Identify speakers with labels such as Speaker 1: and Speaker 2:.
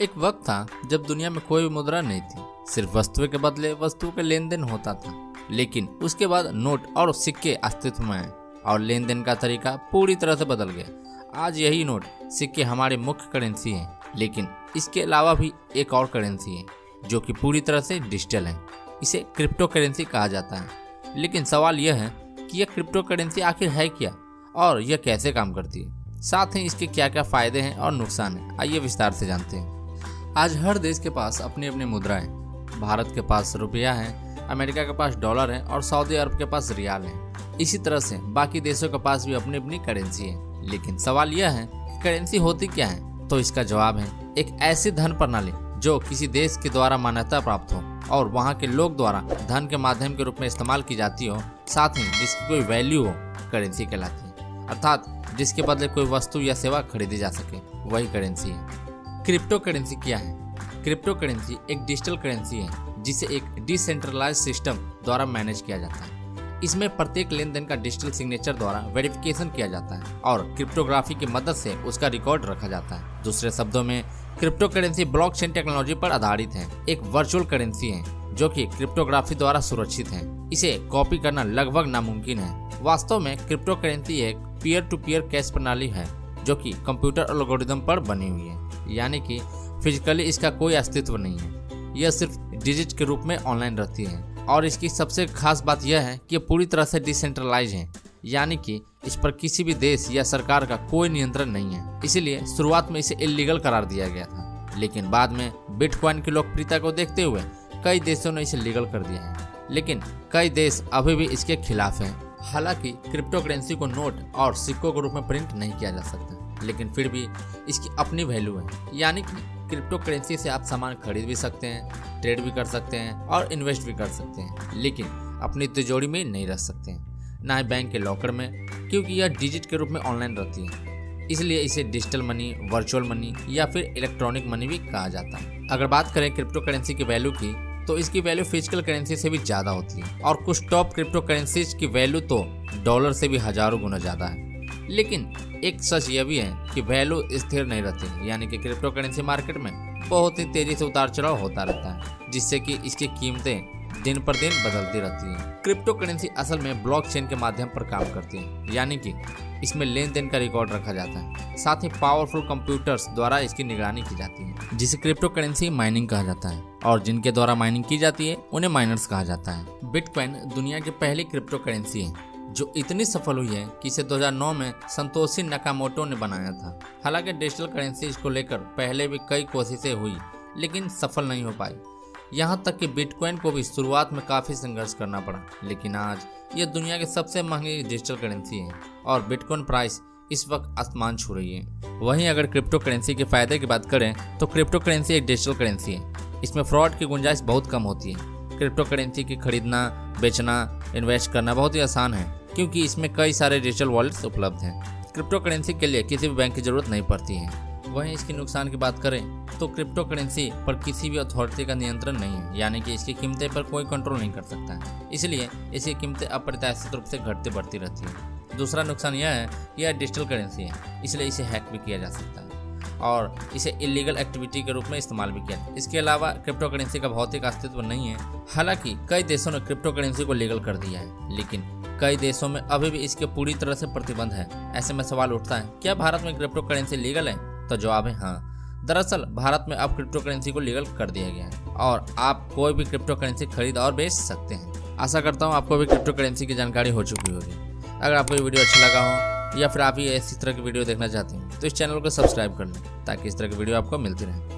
Speaker 1: एक वक्त था जब दुनिया में कोई भी मुद्रा नहीं थी, सिर्फ वस्तु के बदले वस्तु के लेन देन होता था। लेकिन उसके बाद नोट और सिक्के अस्तित्व में आए और लेन देन का तरीका पूरी तरह से बदल गया। आज यही नोट सिक्के हमारी मुख्य करेंसी है, लेकिन इसके अलावा भी एक और करेंसी है जो कि पूरी तरह से डिजिटल है। इसे क्रिप्टो करेंसी कहा जाता है। लेकिन सवाल यह है कि यह क्रिप्टो करेंसी आखिर है क्या और यह कैसे काम करती है, साथ ही इसके क्या क्या फायदे हैं और नुकसान हैं। आइए विस्तार से जानते हैं। आज हर देश के पास अपनी अपनी मुद्राएं। भारत के पास रुपया है, अमेरिका के पास डॉलर है और सऊदी अरब के पास रियाल है। इसी तरह से बाकी देशों के पास भी अपनी अपनी करेंसी है। लेकिन सवाल यह है कि करेंसी होती क्या है, तो इसका जवाब है एक ऐसी धन प्रणाली जो किसी देश के द्वारा मान्यता प्राप्त हो और वहाँ के लोग द्वारा धन के माध्यम के रूप में इस्तेमाल की जाती हो, साथ ही जिसकी कोई वैल्यू हो, करेंसी कहलाती है। अर्थात जिसके बदले कोई वस्तु या सेवा खरीदी जा सके, वही करेंसी है। क्रिप्टो करेंसी क्या है? क्रिप्टो करेंसी एक डिजिटल करेंसी है जिसे एक डिसेंट्रलाइज्ड सिस्टम द्वारा मैनेज किया जाता है। इसमें प्रत्येक लेन देन का डिजिटल सिग्नेचर द्वारा वेरिफिकेशन किया जाता है और क्रिप्टोग्राफी की मदद से उसका रिकॉर्ड रखा जाता है। दूसरे शब्दों में क्रिप्टो करेंसी ब्लॉकचेन टेक्नोलॉजी पर आधारित है। एक वर्चुअल करेंसी है जो कि क्रिप्टोग्राफी द्वारा सुरक्षित है। इसे कॉपी करना लगभग नामुमकिन है। वास्तव में क्रिप्टो करेंसी एक पीयर टू पीयर कैश प्रणाली है जो कि कंप्यूटर एल्गोरिदम पर बनी हुई है, यानी कि फिजिकली इसका कोई अस्तित्व नहीं है। यह सिर्फ डिजिट के रूप में ऑनलाइन रहती है और इसकी सबसे खास बात यह है कि यह पूरी तरह से डिसेंट्रलाइज है, यानी कि इस पर किसी भी देश या सरकार का कोई नियंत्रण नहीं है। इसीलिए शुरुआत में इसे इल्लीगल करार दिया गया था, लेकिन बाद में बिटकॉइन की लोकप्रियता को देखते हुए कई देशों ने इसे लीगल कर दिया है। लेकिन कई देश अभी भी इसके खिलाफ हैं। हालांकि क्रिप्टो करेंसी को नोट और सिक्कों के रूप में प्रिंट नहीं किया जा सकता, लेकिन फिर भी इसकी अपनी वैल्यू है। यानी कि क्रिप्टो करेंसी से आप सामान खरीद भी सकते हैं, ट्रेड भी कर सकते हैं और इन्वेस्ट भी कर सकते हैं, लेकिन अपनी तिजोरी में नहीं रख सकते हैं, ना ही बैंक के लॉकर में, क्योंकि यह डिजिट के रूप में ऑनलाइन रहती है। इसलिए इसे डिजिटल मनी, वर्चुअल मनी या फिर इलेक्ट्रॉनिक मनी भी कहा जाता है। अगर बात करें क्रिप्टो करेंसी की वैल्यू की, तो इसकी वैल्यू फिजिकल करेंसी से भी ज़्यादा होती है और कुछ टॉप क्रिप्टो करेंसीज की वैल्यू तो डॉलर से भी हजारों गुना ज़्यादा है। लेकिन एक सच यह भी है कि वैल्यू स्थिर नहीं रहती, यानी कि क्रिप्टो करेंसी मार्केट में बहुत ही तेजी से उतार चढ़ाव होता रहता है, जिससे कि इसकी कीमतें दिन पर दिन बदलती रहती हैं। क्रिप्टो करेंसी असल में ब्लॉकचेन के माध्यम पर काम करती है, यानी कि इसमें लेन देन का रिकॉर्ड रखा जाता है। साथ ही पावरफुल कंप्यूटर्स द्वारा इसकी निगरानी की जाती है, जिसे क्रिप्टो करेंसी माइनिंग कहा जाता है, और जिनके द्वारा माइनिंग की जाती है उन्हें माइनर्स कहा जाता है। बिटकॉइन दुनिया की पहली क्रिप्टो करेंसी है जो इतनी सफल हुई है कि इसे 2009 में संतोषी नकामोटो ने बनाया था। हालांकि डिजिटल करेंसी को लेकर पहले भी कई कोशिशें हुई, लेकिन सफल नहीं हो पाई। यहाँ तक कि बिटकॉइन को भी शुरुआत में काफ़ी संघर्ष करना पड़ा, लेकिन आज यह दुनिया की सबसे महंगी डिजिटल करेंसी है और बिटकॉइन प्राइस इस वक्त आसमान छू रही है। वहीं अगर क्रिप्टो करेंसी के फायदे की बात करें तो क्रिप्टो करेंसी एक डिजिटल करेंसी है। इसमें फ्रॉड की गुंजाइश बहुत कम होती है। क्रिप्टो करेंसी की खरीदना, बेचना, इन्वेस्ट करना बहुत ही आसान है, क्योंकि इसमें कई सारे डिजिटल वॉलेट्स उपलब्ध हैं। क्रिप्टो करेंसी के लिए किसी भी बैंक की जरूरत नहीं पड़ती है। वहीं इसके नुकसान की बात करें तो क्रिप्टो करेंसी पर किसी भी अथॉरिटी का नियंत्रण नहीं है, यानी कि इसकी कीमतें पर कोई कंट्रोल नहीं कर सकता है। इसलिए इसकी कीमतें अप्रत्याशित रूप से घटती बढ़ती रहती है। दूसरा नुकसान यह है कि यह डिजिटल करेंसी है, इसलिए इसे हैक भी किया जा सकता है और इसे इलीगल एक्टिविटी के रूप में इस्तेमाल भी किया। इसके अलावा क्रिप्टो करेंसी का भौतिक अस्तित्व नहीं है। हालांकि कई देशों ने क्रिप्टो करेंसी को लीगल कर दिया है, लेकिन कई देशों में अभी भी इसके पूरी तरह से प्रतिबंध है। ऐसे में सवाल उठता है, क्या भारत में क्रिप्टो करेंसी लीगल है? तो जवाब है हाँ। दरअसल भारत में अब क्रिप्टो करेंसी को लीगल कर दिया गया है और आप कोई भी क्रिप्टो करेंसी खरीद और बेच सकते हैं। आशा करता हूँ आपको भी क्रिप्टो करेंसी की जानकारी हो चुकी होगी। अगर आपको ये वीडियो अच्छा लगा हो या फिर आप ये इसी तरह की वीडियो देखना चाहते हैं तो इस चैनल को सब्सक्राइब कर लें, ताकि इस तरह की वीडियो आपको मिलती रहे।